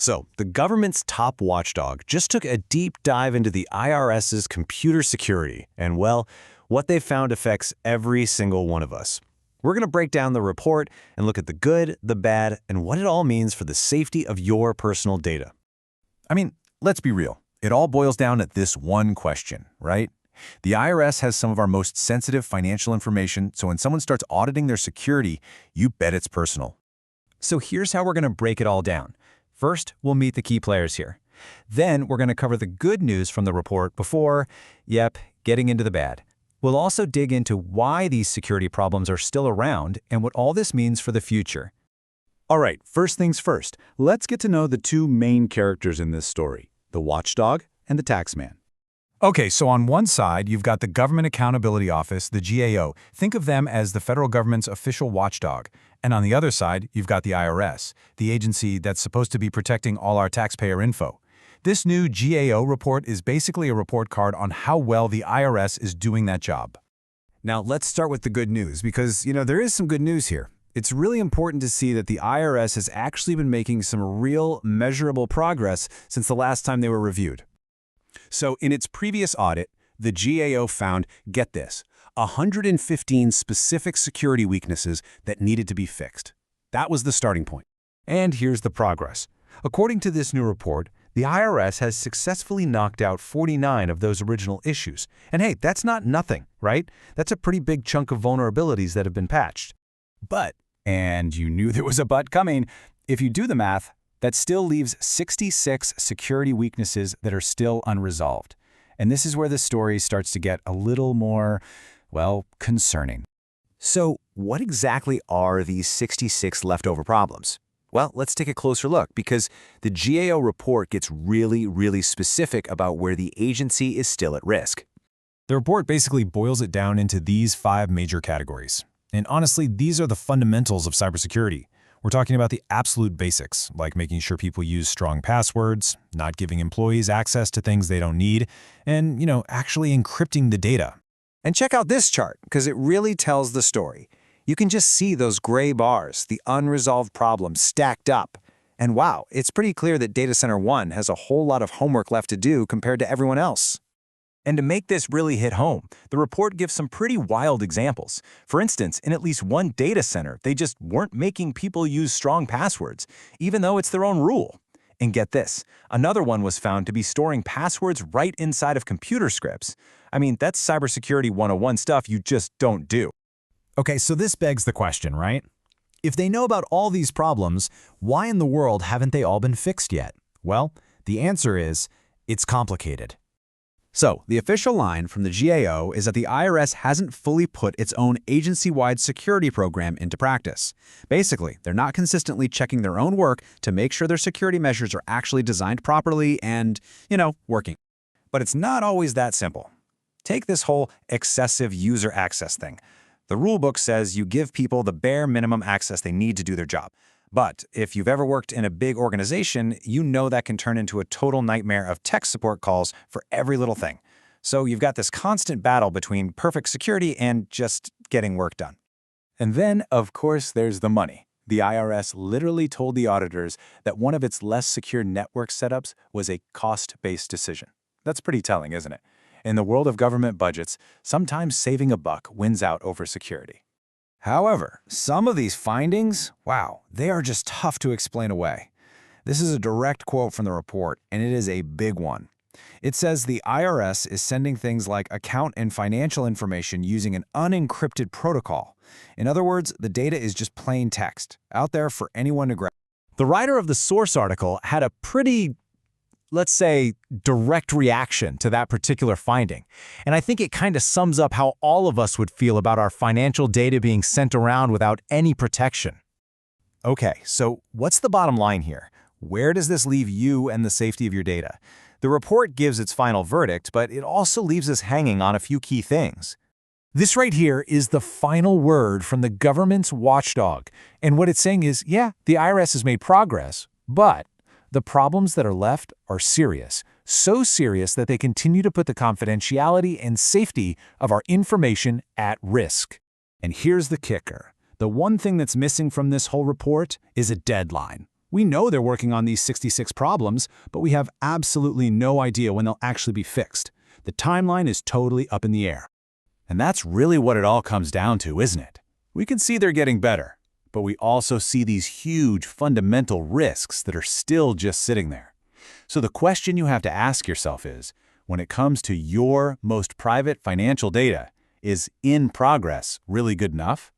So, the government's top watchdog just took a deep dive into the IRS's computer security, and well, what they found affects every single one of us. We're going to break down the report and look at the good, the bad, and what it all means for the safety of your personal data. I mean, let's be real. It all boils down at this one question, right? The IRS has some of our most sensitive financial information, so when someone starts auditing their security, you bet it's personal. So here's how we're going to break it all down. First, we'll meet the key players here. Then we're going to cover the good news from the report before, getting into the bad. We'll also dig into why these security problems are still around and what all this means for the future. All right, first things first, let's get to know the two main characters in this story, the watchdog and the taxman. Okay, so on one side, you've got the Government Accountability Office, the GAO. Think of them as the federal government's official watchdog. And on the other side, you've got the IRS, the agency that's supposed to be protecting all our taxpayer info. This new GAO report is basically a report card on how well the IRS is doing that job. Now, let's start with the good news because, there is some good news here. It's really important to see that the IRS has actually been making some real, measurable progress since the last time they were reviewed. So, in its previous audit, the GAO found, get this, 115 specific security weaknesses that needed to be fixed. That was the starting point. And here's the progress. According to this new report, the IRS has successfully knocked out 49 of those original issues. And hey, that's not nothing, right? That's a pretty big chunk of vulnerabilities that have been patched. But, and you knew there was a but coming, if you do the math, that still leaves 66 security weaknesses that are still unresolved. And this is where the story starts to get a little more, concerning. So, what exactly are these 66 leftover problems? Well, let's take a closer look because the GAO report gets really specific about where the agency is still at risk. The report basically boils it down into these 5 major categories. And honestly, these are the fundamentals of cybersecurity. We're talking about the absolute basics, like making sure people use strong passwords, not giving employees access to things they don't need, and, actually encrypting the data. And check out this chart, because it really tells the story. You can just see those gray bars, the unresolved problems stacked up. And wow, it's pretty clear that Data Center 1 has a whole lot of homework left to do compared to everyone else. And to make this really hit home, the report gives some pretty wild examples. For instance, in at least one data center, they just weren't making people use strong passwords, even though it's their own rule. And get this, another one was found to be storing passwords right inside of computer scripts. I mean, that's cybersecurity 101 stuff you just don't do. Okay, so this begs the question, right? If they know about all these problems, why in the world haven't they all been fixed yet? Well, the answer is, it's complicated. So, the official line from the GAO is that the IRS hasn't fully put its own agency-wide security program into practice. Basically, they're not consistently checking their own work to make sure their security measures are actually designed properly and, working. But it's not always that simple. Take this whole excessive user access thing. The rulebook says you give people the bare minimum access they need to do their job. But if you've ever worked in a big organization, you know that can turn into a total nightmare of tech support calls for every little thing. So you've got this constant battle between perfect security and just getting work done. And then, of course, there's the money. The IRS literally told the auditors that one of its less secure network setups was a cost-based decision. That's pretty telling, isn't it? In the world of government budgets, sometimes saving a buck wins out over security. However, some of these findings, they are just tough to explain away. This is a direct quote from the report, and it is a big one. It says the IRS is sending things like account and financial information using an unencrypted protocol. In other words, the data is just plain text, out there for anyone to grab. The writer of the source article had a pretty, let's say, direct reaction to that particular finding. And I think it kind of sums up how all of us would feel about our financial data being sent around without any protection. Okay, so what's the bottom line here? Where does this leave you and the safety of your data? The report gives its final verdict, but it also leaves us hanging on a few key things. This right here is the final word from the government's watchdog. And what it's saying is, the IRS has made progress, but the problems that are left are serious, so serious that they continue to put the confidentiality and safety of our information at risk. And here's the kicker. The one thing that's missing from this whole report is a deadline. We know they're working on these 66 problems, but we have absolutely no idea when they'll actually be fixed. The timeline is totally up in the air. And that's really what it all comes down to, isn't it? We can see they're getting better, but we also see these huge fundamental risks that are still just sitting there. So the question you have to ask yourself is, when it comes to your most private financial data, is in progress really good enough?